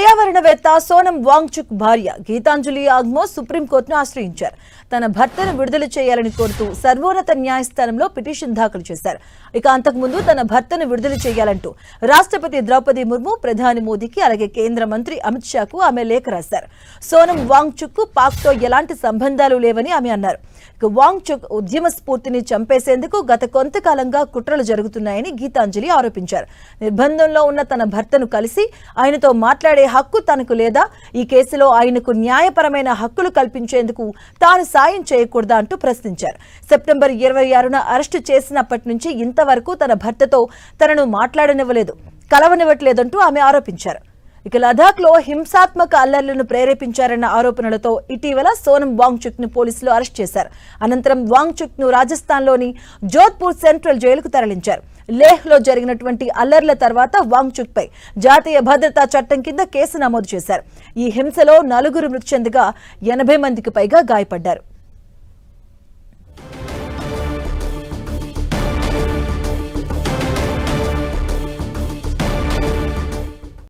పర్యావరణవేత్త సోనం వాంగ్చుక్ భార్య గీతాంజలి ఆగ్మో సుప్రీంకోర్టును ఆశ్రయించారు. తన భర్తను విడుదల చేయాలని కోరుతూ సర్వోన్నత న్యాయస్థానంలో పిటిషన్ దాఖలు చేశారు. ఇక అంతకుముందు తన భర్తను విడుదల చేయాలంటూ రాష్ట్రపతి ద్రౌపది ముర్ము, ప్రధాని మోదీకి అలాగే కేంద్ర మంత్రి అమిత్ షాకు ఆమె లేఖ రాశారు. సోనం వాంగ్చుక్ పాక్తో ఎలాంటి సంబంధాలు లేవని ఆమె అన్నారు. ఇక వాంగ్చుక్ ఉద్యమ స్ఫూర్తిని చంపేసేందుకు గత కొంతకాలంగా కుట్రలు జరుగుతున్నాయని గీతాంజలి ఆరోపించారు. నిర్బంధంలో ఉన్న తన భర్తను కలిసి ఆయనతో మాట్లాడే హక్కు తనకు లేదా, ఈ కేసులో ఆయనకు న్యాయపరమైన హక్కులు కల్పించేందుకు తాను సాయం చేయకూడదా అంటూ ప్రశ్నించారు. సెప్టెంబర్ 26న అరెస్టు చేసినప్పటి నుంచి ఇంతవరకు తన భర్తతో తనను మాట్లాడనివ్వలేదు, కలవనివ్వట్లేదంటూ ఆమె ఆరోపించారు. ఇక లదాఖ్ లో హింసాత్మక అల్లర్లను ప్రేరేపించారన్న ఆరోపణలతో ఇటీవల సోనం వాంగ్చుక్ ను పోలీసులు అరెస్ట్ చేశారు. అనంతరం వాంగ్చుక్ ను రాజస్థాన్ లోని జోధ్పూర్ సెంట్రల్ జైలుకు తరలించారు. లేహ్ లో జరిగినటువంటి అల్లర్ల తర్వాత వాంగ్చుక్ పై జాతీయ భద్రతా చట్టం కింద కేసు నమోదు చేశారు. ఈ హింసలో 4 మృతి చెందగా 80 మందికి పైగా గాయపడ్డారు.